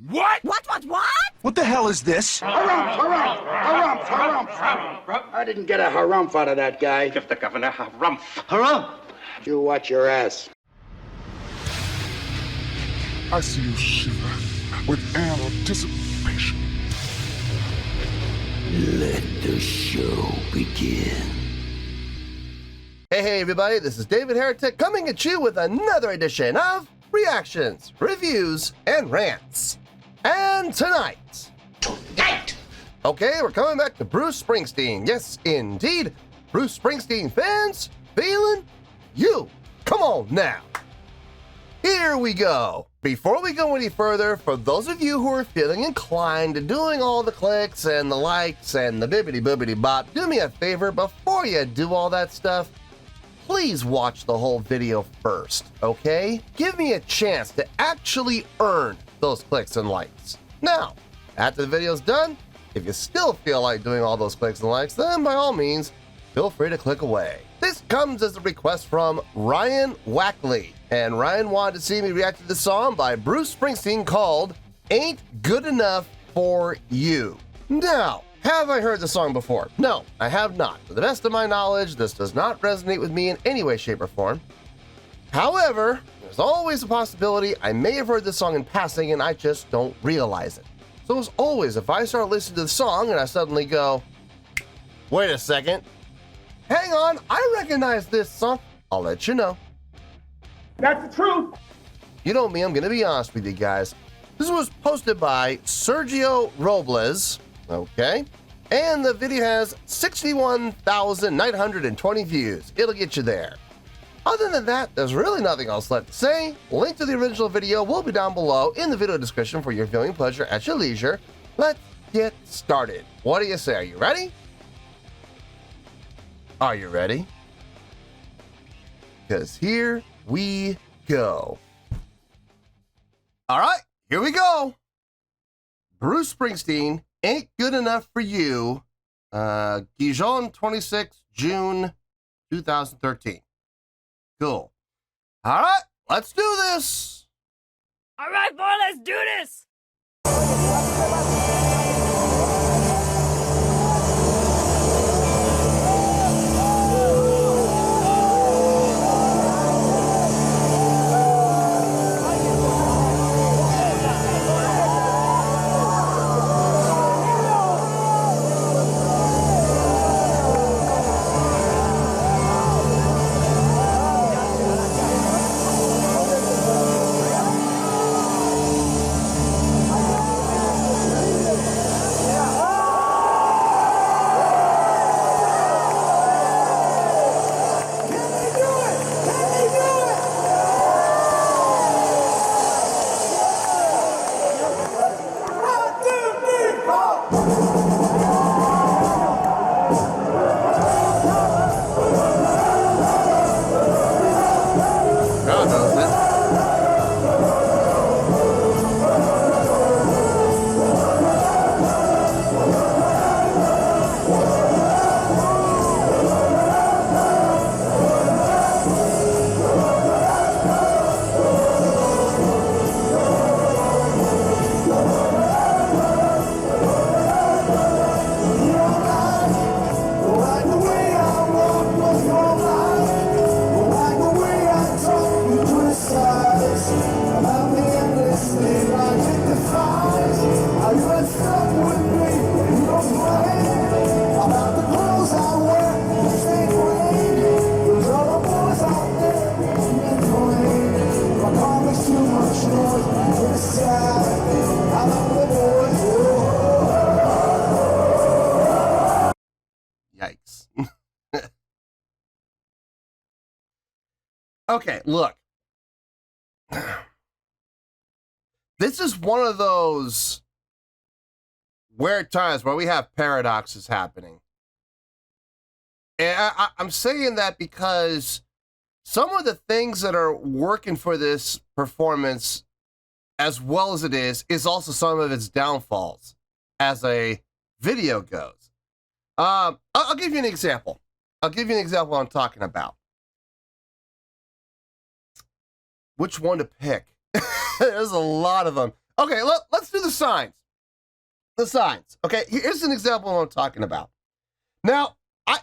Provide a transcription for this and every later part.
What? What? What the hell is this? Harumph. I didn't get a harumph out of that guy. Give the governor harumph. Harumph! You watch your ass. I see you shiver with anticipation. Let the show begin. Hey everybody, this is David Heretic coming at you with another edition of Reactions, Reviews, and Rants. And tonight, okay, we're coming back to Bruce Springsteen. Yes, indeed, Bruce Springsteen Fans FEELIN YOU. Come on now. Here we go. Before we go any further, for those of you who are feeling inclined to doing all the clicks and the likes and the bibbity-boobity bop, do me a favor before you do all that stuff. Please watch the whole video first, okay? Give me a chance to actually earn those clicks and likes. Now, after the video's done, if you still feel like doing all those clicks and likes, then by all means, feel free to click away. This comes as a request from Ryan Wackley, and Ryan wanted to see me react to the song by Bruce Springsteen called Ain't Good Enough for You. Now, have I heard the song before? No, I have not. To the best of my knowledge, this does not resonate with me in any way, shape, or form. However, there's always a possibility I may have heard this song in passing and I just don't realize it. So as always, if I start listening to the song and I suddenly go, wait a second, hang on, I recognize this song, I'll let you know. That's the truth. You know me, I'm going to be honest with you guys. This was posted by Sergio Robles, okay? And the video has 61,920 views. It'll get you there. Other than that, there's really nothing else left to say. Link to the original video will be down below in the video description for your viewing pleasure at your leisure. Let's get started. What do you say? Are you ready? Are you ready? Because here we go. All right, here we go. Bruce Springsteen, Ain't Good Enough for You. Gijon 26, June 2013. Cool. All right, let's do this. All right, boy, let's do this. Yikes. Okay, look. This is one of those weird times where we have paradoxes happening. And I'm saying that because some of the things that are working for this performance, as well as it is also some of its downfalls as a video goes. I'll give you an example. I'll give you an example of what I'm talking about. Which one to pick? There's a lot of them. Okay, let's do the signs. The signs. Okay, here's an example of what I'm talking about. Now,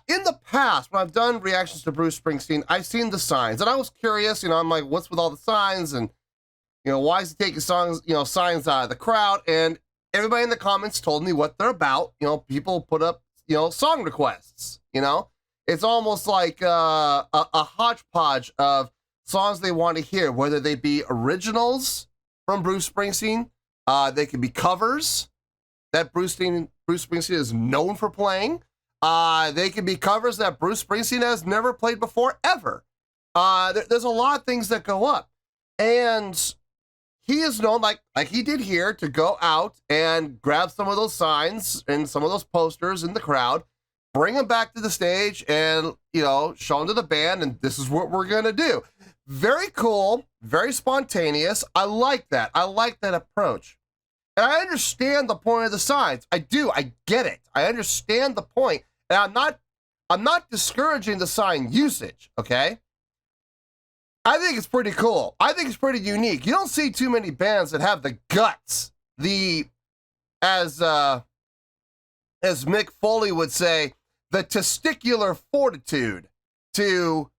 in the past, when I've done reactions to Bruce Springsteen, I've seen the signs, and I was curious. I'm like, what's with all the signs, and why is he taking signs out of the crowd? And everybody in the comments told me what they're about. People put up song requests. It's almost like a hodgepodge of songs they want to hear, whether they be originals from Bruce Springsteen, they could be covers that Bruce Springsteen is known for playing. They could be covers that Bruce Springsteen has never played before, ever. There's a lot of things that go up. And he is known, like he did here, to go out and grab some of those signs and some of those posters in the crowd, bring them back to the stage, and, show them to the band, and this is what we're going to do. Very cool, very spontaneous. I like that. I like that approach. And I understand the point of the signs. I do. I get it. I understand the point. And I'm not discouraging the sign usage, okay? I think it's pretty cool. I think it's pretty unique. You don't see too many bands that have the guts, as Mick Foley would say, the testicular fortitude to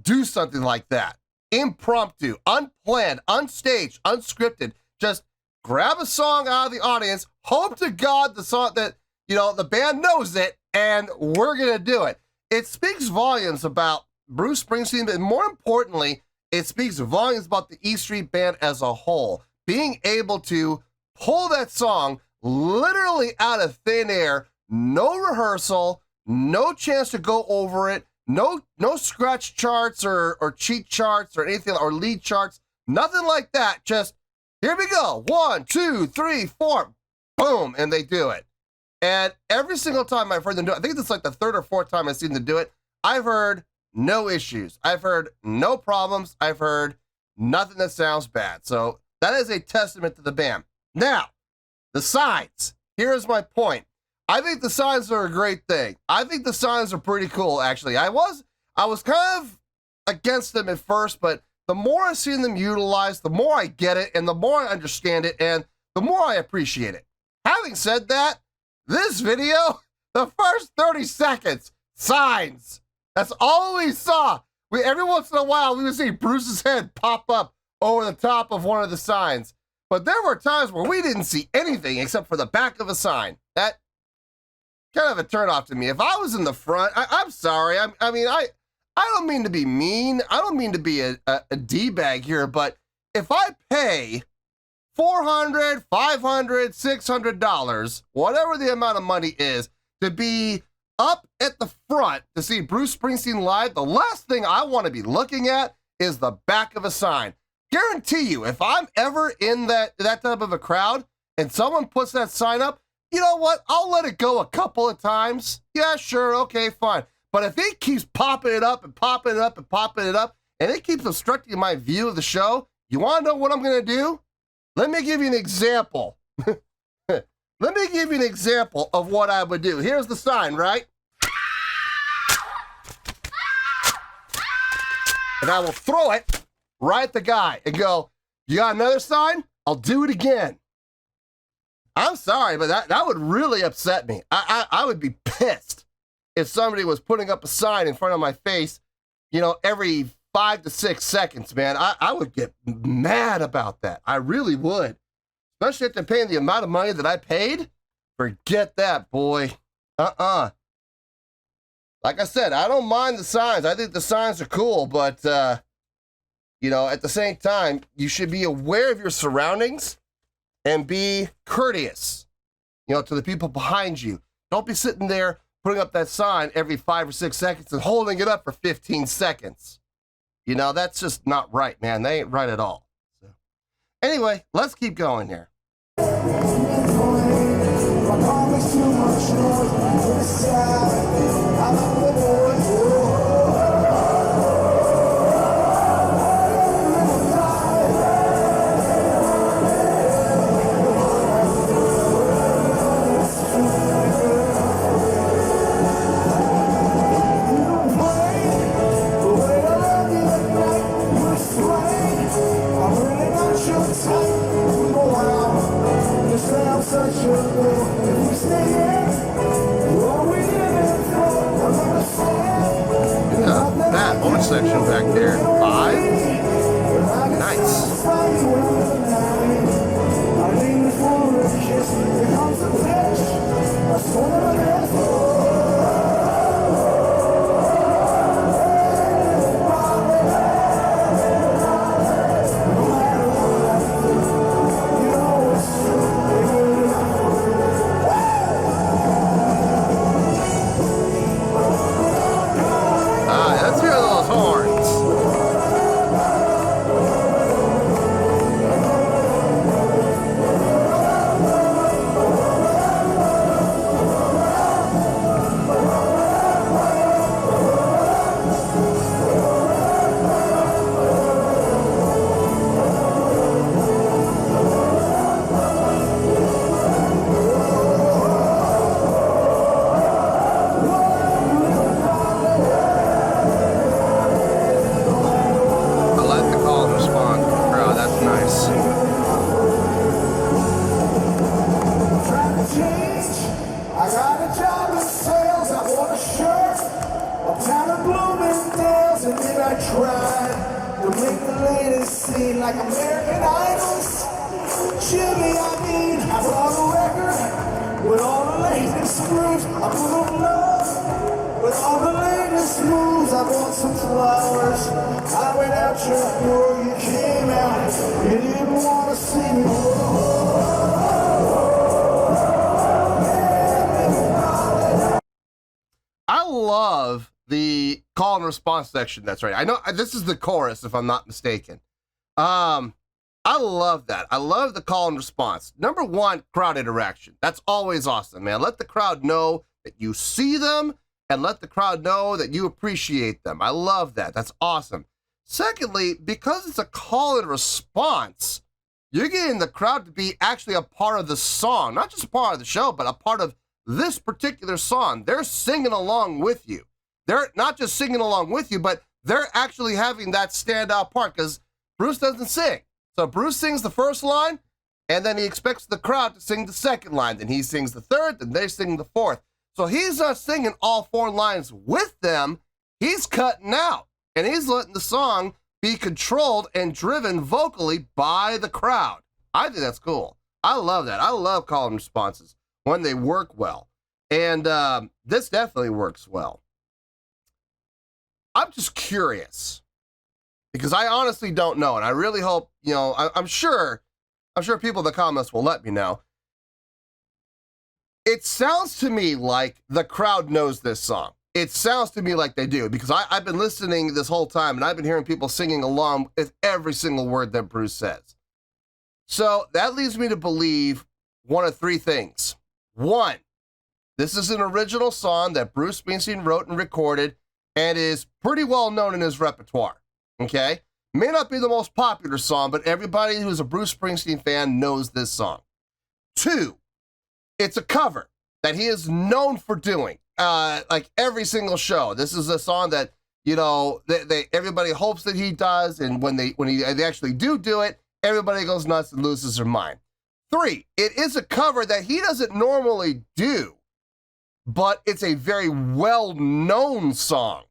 do something like that. Impromptu, unplanned, unstaged, unscripted. Just grab a song out of the audience, hope to God the song that, the band knows it, and we're going to do it. It speaks volumes about Bruce Springsteen, but more importantly, it speaks volumes about the E Street Band as a whole. Being able to pull that song literally out of thin air, no rehearsal, no chance to go over it, no scratch charts or cheat charts or anything, or lead charts, nothing like that. Just, here we go. 1, 2, 3, 4, boom, and they do it. And every single time I've heard them do it, I think it's like the third or fourth time I've seen them do it, I've heard no issues. I've heard no problems. I've heard nothing that sounds bad. So that is a testament to the band. Now, the signs. Here's my point. I think the signs are a great thing. I think the signs are pretty cool, actually. I was kind of against them at first, but the more I've seen them utilized, the more I get it, and the more I understand it, and the more I appreciate it. Having said that, this video, the first 30 seconds, signs. That's all we saw. Every once in a while, we would see Bruce's head pop up over the top of one of the signs. But there were times where we didn't see anything except for the back of a sign. That kind of a turnoff to me. If I was in the front, I'm sorry. I don't mean to be mean. I don't mean to be a D-bag here, but if I pay $400, $500, $600, whatever the amount of money is, to be up at the front to see Bruce Springsteen live, the last thing I want to be looking at is the back of a sign. Guarantee you, if I'm ever in that type of a crowd and someone puts that sign up, you know what? I'll let it go a couple of times. Yeah, sure, okay, fine. But if it keeps popping it up and popping it up and popping it up, and it keeps obstructing my view of the show, you want to know what I'm going to do? Let me give you an example. Let me give you an example of what I would do. Here's the sign, right? And I will throw it right at the guy and go, you got another sign? I'll do it again. I'm sorry, but that would really upset me. I would be pissed if somebody was putting up a sign in front of my face, every 5 to 6 seconds, man. I would get mad about that. I really would. Especially after paying the amount of money that I paid. Forget that, boy. Like I said, I don't mind the signs. I think the signs are cool, but, at the same time, you should be aware of your surroundings and be courteous, to the people behind you. Don't be sitting there putting up that sign every 5 or 6 seconds and holding it up for 15 seconds. That's just not right, man. They ain't right at all. So, anyway, let's keep going here. I'm really not sure. Yeah, that horn section back there. 5. Nice. Let's hear those horns. Like American Idols, Jimmy, I brought a record with all the latest grooves. I put on love with all the latest moves. I bought some flowers. I went out your door, you came out. You didn't want to see me. I love the call and response section. That's right. I know this is the chorus, if I'm not mistaken. I love that. I love the call and response. Number one, crowd interaction. That's always awesome, man. Let the crowd know that you see them and let the crowd know that you appreciate them. I love that. That's awesome. Secondly, because it's a call and response, you're getting the crowd to be actually a part of the song, not just a part of the show, but a part of this particular song. They're singing along with you. They're not just singing along with you, but they're actually having that standout part because Bruce doesn't sing. So Bruce sings the first line, and then he expects the crowd to sing the second line. Then he sings the third, then they sing the fourth. So he's not singing all 4 lines with them. He's cutting out, and he's letting the song be controlled and driven vocally by the crowd. I think that's cool. I love that. I love call and responses when they work well. And this definitely works well. I'm just curious, because I honestly don't know, and I really hope, I'm sure people in the comments will let me know. It sounds to me like the crowd knows this song. It sounds to me like they do, because I've been listening this whole time, and I've been hearing people singing along with every single word that Bruce says. So that leads me to believe one of 3 things. 1, this is an original song that Bruce Springsteen wrote and recorded and is pretty well known in his repertoire. Okay? May not be the most popular song, but everybody who's a Bruce Springsteen fan knows this song. 2, it's a cover that he is known for doing, like every single show. This is a song that, everybody hopes that he does, and when they actually do it, everybody goes nuts and loses their mind. 3, it is a cover that he doesn't normally do, but it's a very well-known song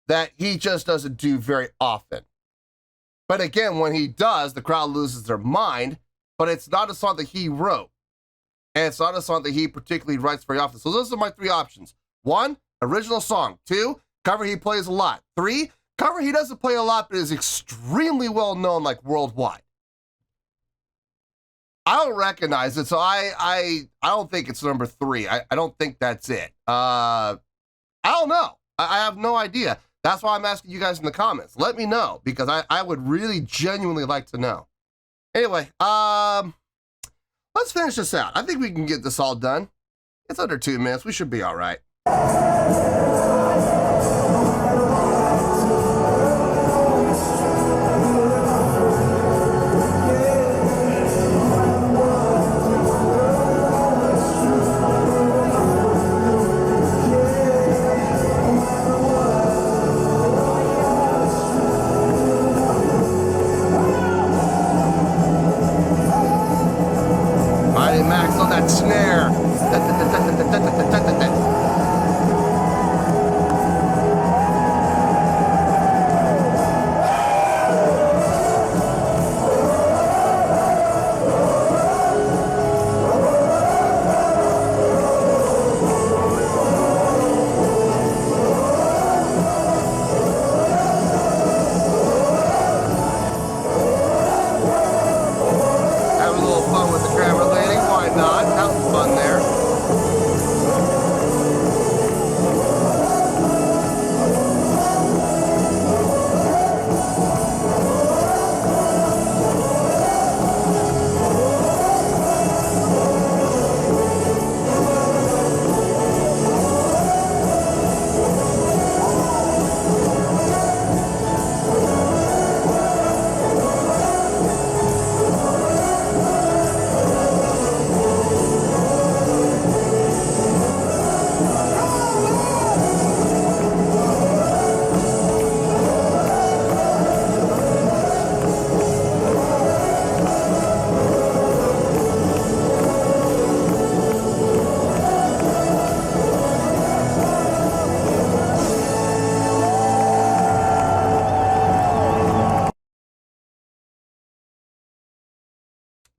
that he just doesn't do very often. But again, when he does, the crowd loses their mind, but it's not a song that he wrote. And it's not a song that he particularly writes very often. So those are my 3 options. 1, original song. 2, cover he plays a lot. 3, cover he doesn't play a lot, but is extremely well known, like worldwide. I don't recognize it, so I don't think it's number 3. I don't think that's it. I don't know. I have no idea. That's why I'm asking you guys in the comments. Let me know, because I would really genuinely like to know. Anyway, let's finish this out. I think we can get this all done. It's under 2 minutes. We should be all right. Max on that snare.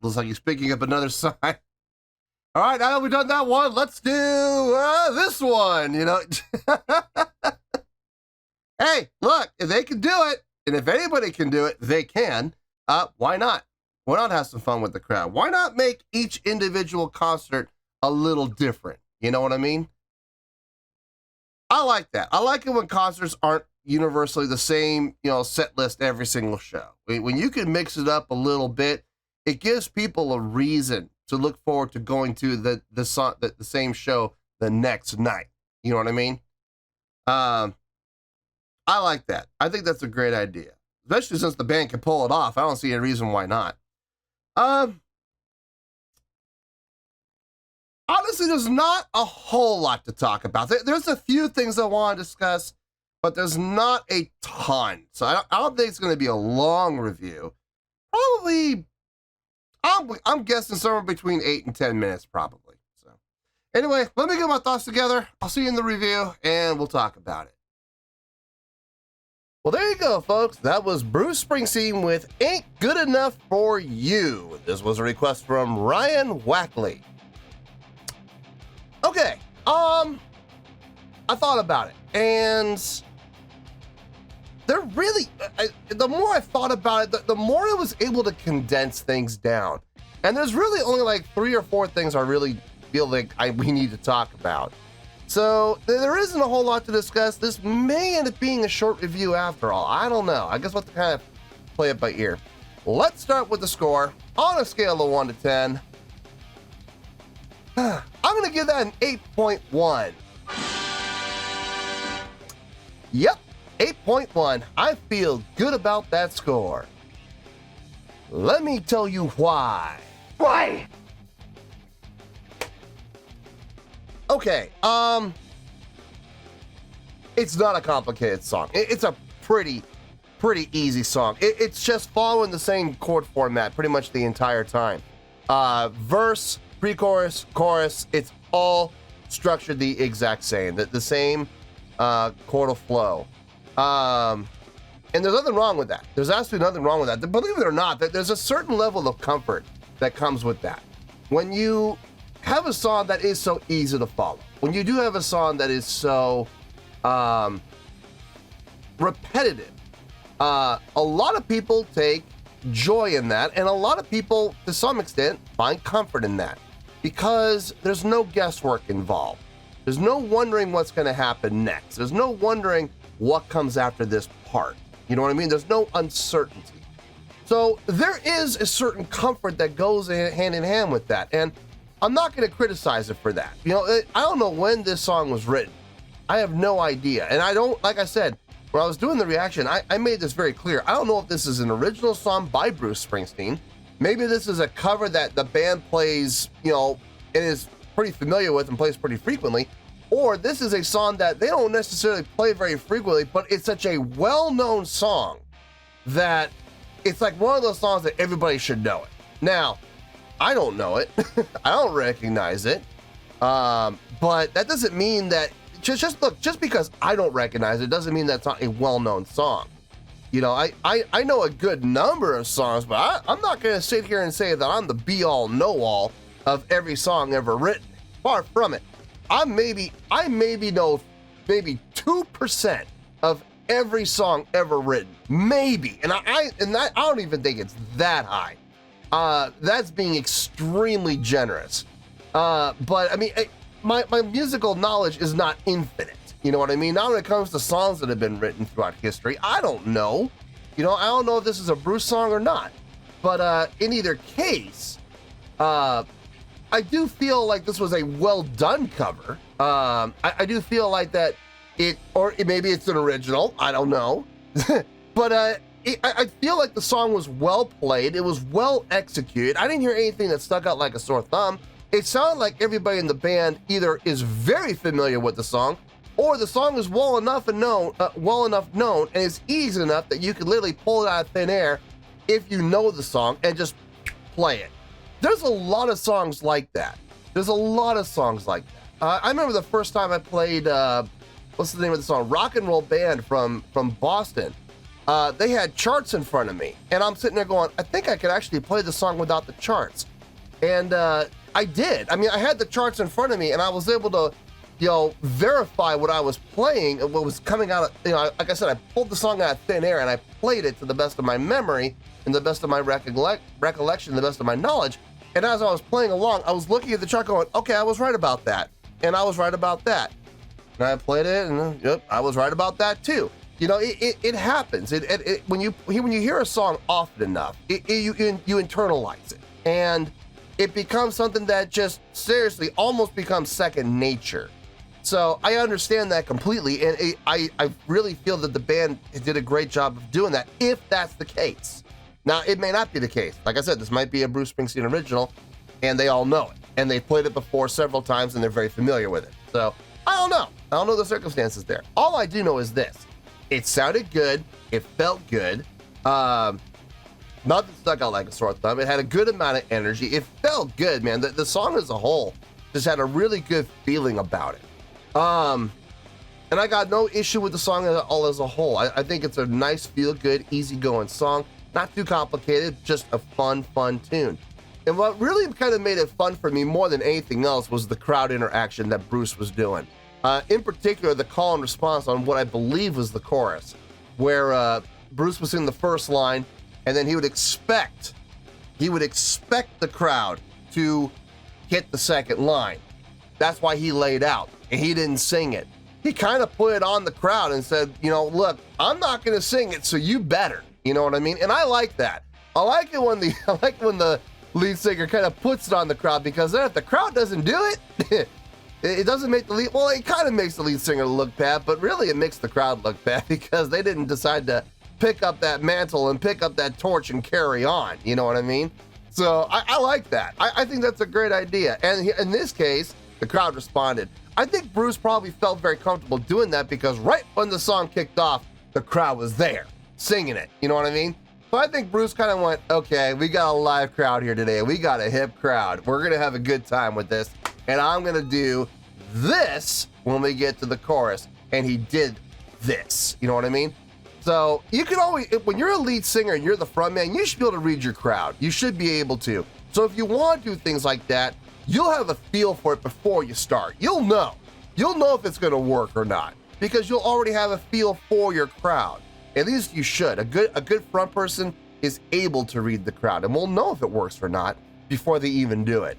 Looks like he's picking up another sign. All right, now that we've done that one, let's do this one, you know. Hey, look, if they can do it, and if anybody can do it, they can. Why not? Why not have some fun with the crowd? Why not make each individual concert a little different? You know what I mean? I like that. I like it when concerts aren't universally the same, you know, set list every single show. When you can mix it up a little bit, it gives people a reason to look forward to going to the same show the next night. You know what I mean? I like that. I think that's a great idea, especially since the band can pull it off. I don't see any reason why not. Honestly, there's not a whole lot to talk about. There's a few things I want to discuss, but there's not a ton. So I don't think it's going to be a long review. Probably, I'm guessing somewhere between 8 and 10 minutes, probably. So anyway, let me get my thoughts together. I'll see you in the review, and we'll talk about it. Well, there you go, folks. That was Bruce Springsteen with Ain't Good Enough for You. This was a request from Ryan Wackley. Okay, I thought about it, and the more I thought about it, the more I was able to condense things down. And there's really only like 3 or 4 things I really feel like we need to talk about. So there isn't a whole lot to discuss. This may end up being a short review after all. I don't know. I guess we'll have to kind of play it by ear. Let's start with the score. On a scale of 1 to 10, I'm going to give that an 8.1. Yep, 8.1. I feel good about that score. Let me tell you why. Why? Okay, it's not a complicated song. It's a pretty easy song. It's just following the same chord format pretty much the entire time. Verse, pre-chorus, chorus, it's all structured the exact same. The same chordal flow. And there's nothing wrong with that. There's absolutely nothing wrong with that. Believe it or not, there's a certain level of comfort that comes with that. When you have a song that is so easy to follow, when you do have a song that is so repetitive, a lot of people take joy in that, and a lot of people, to some extent, find comfort in that because there's no guesswork involved. There's no wondering what's going to happen next. There's no wondering what comes after this part. You know what I mean? There's no uncertainty. So there is a certain comfort that goes hand in hand with that, and I'm not going to criticize it for that. You know, I don't know when this song was written. I have no idea. And I don't, like I said, when I was doing the reaction, I made this very clear. I don't know if this is an original song by Bruce Springsteen. Maybe this is a cover that the band plays, you know, and is pretty familiar with and plays pretty frequently. Or this is a song that they don't necessarily play very frequently, but it's such a well-known song that it's like one of those songs that everybody should know it. Now, I don't know it. I don't recognize it. But that doesn't mean that, just look, just because I don't recognize it doesn't mean that's not a well-known song. You know, I know a good number of songs, but I'm not going to sit here and say that I'm the be-all, know-all of every song ever written. Far from it. I maybe know maybe 2% of every song ever written. Maybe. And I don't even think it's that high. That's being extremely generous. But I mean, my musical knowledge is not infinite. You know what I mean? Now when it comes to songs that have been written throughout history, I don't know. You know, I don't know if this is a Bruce song or not. But in either case, I do feel like this was a well-done cover. I do feel like that maybe it's an original. I don't know. But I feel like the song was well played. It was well executed. I didn't hear anything that stuck out like a sore thumb. It sounded like everybody in the band either is very familiar with the song, or the song is well enough known and is easy enough that you could literally pull it out of thin air if you know the song and just play it. There's a lot of songs like that. I remember the first time I played, what's the name of the song? Rock and Roll Band from Boston. They had charts in front of me, and I'm sitting there going, I think I could actually play the song without the charts. And I did. I mean, I had the charts in front of me, and I was able to, you know, verify what I was playing and what was coming out of, you know, like I said, I pulled the song out of thin air, and I played it to the best of my memory and the best of my recollection, the best of my knowledge. And as I was playing along, I was looking at the chart going, okay, I was right about that. And I was right about that. And I played it, and yep, I was right about that too. You know, it happens. When you hear a song often enough, you internalize it. And it becomes something that just seriously almost becomes second nature. So I understand that completely, and I really feel that the band did a great job of doing that, if that's the case. Now, it may not be the case. Like I said, this might be a Bruce Springsteen original, and they all know it. And they've played it before several times, and they're very familiar with it. So, I don't know. I don't know the circumstances there. All I do know is this. It sounded good. It felt good. Nothing stuck out like a sore thumb. It had a good amount of energy. It felt good, man. The song as a whole just had a really good feeling about it. And I got no issue with the song as a whole. I think it's a nice, feel-good, easygoing song. Not too complicated, just a fun tune. And what really kind of made it fun for me more than anything else was the crowd interaction that Bruce was doing. In particular, the call and response on what I believe was the chorus, where Bruce was in the first line, and then he would expect the crowd to hit the second line. That's why he laid out, and he didn't sing it. He kind of put it on the crowd and said, you know, look, I'm not going to sing it, so you better. You know what I mean? And I like that. I like when the lead singer kind of puts it on the crowd, because then if the crowd doesn't do it, it doesn't make the lead, well, it kind of makes the lead singer look bad, but really it makes the crowd look bad because they didn't decide to pick up that mantle and pick up that torch and carry on. You know what I mean? So I like that. I think that's a great idea. And in this case, the crowd responded. I think Bruce probably felt very comfortable doing that because right when the song kicked off, the crowd was there singing it. You know what I mean? So I think Bruce kind of went, okay, we got a live crowd here today. We got a hip crowd. We're going to have a good time with this. And I'm going to do this when we get to the chorus. And he did this. You know what I mean? So you can always, when you're a lead singer and you're the front man, you should be able to read your crowd. You should be able to. So if you want to do things like that, you'll have a feel for it before you start. You'll know if it's going to work or not, because you'll already have a feel for your crowd. At least you should. A good front person is able to read the crowd, and we'll know if it works or not before they even do it.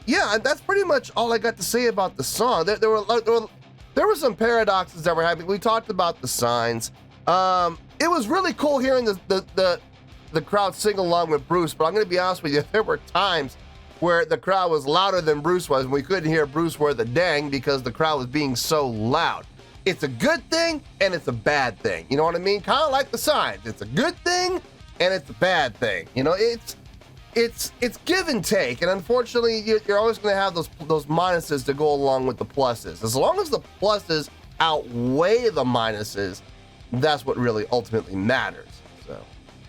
Yeah, and that's pretty much all I got to say about the song. There were some paradoxes that were happening. We talked about the signs. It was really cool hearing the crowd sing along with Bruce, but I'm going to be honest with you, there were times where the crowd was louder than Bruce was, and we couldn't hear Bruce worth a dang because the crowd was being so loud. It's a good thing and it's a bad thing. You know what I mean? Kind of like the signs. It's a good thing and it's a bad thing. You know, it's give and take, and unfortunately, you're always going to have those minuses to go along with the pluses. As long as the pluses outweigh the minuses, that's what really ultimately matters. So,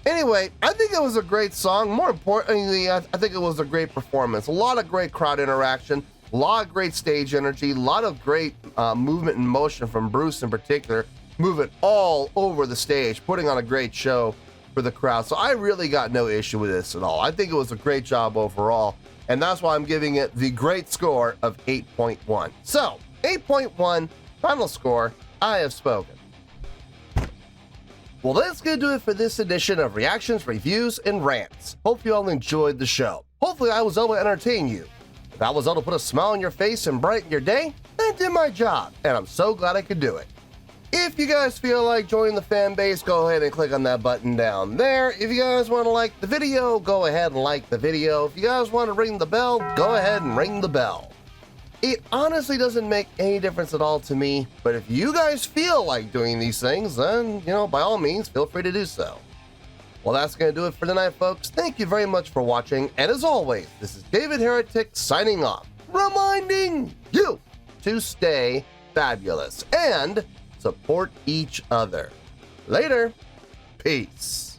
Anyway, I think it was a great song. More importantly, I think it was a great performance. A lot of great crowd interaction, a lot of great stage energy, a lot of great movement and motion from Bruce in particular, moving all over the stage, putting on a great show for the crowd. So I really got no issue with this at all. I think it was a great job overall, and that's why I'm giving it the great score of 8.1. So, 8.1, final score, I have spoken. Well, that's going to do it for this edition of Reactions, Reviews, and Rants. Hope you all enjoyed the show. Hopefully I was able to entertain you. If I was able to put a smile on your face and brighten your day, I did my job, and I'm so glad I could do it. If you guys feel like joining the fan base, go ahead and click on that button down there. If you guys want to like the video, go ahead and like the video. If you guys want to ring the bell, go ahead and ring the bell. It honestly doesn't make any difference at all to me, but if you guys feel like doing these things, then, by all means, feel free to do so. Well, that's going to do it for tonight, folks. Thank you very much for watching, and as always, this is David Heretic signing off, reminding you to stay fabulous and support each other. Later. Peace.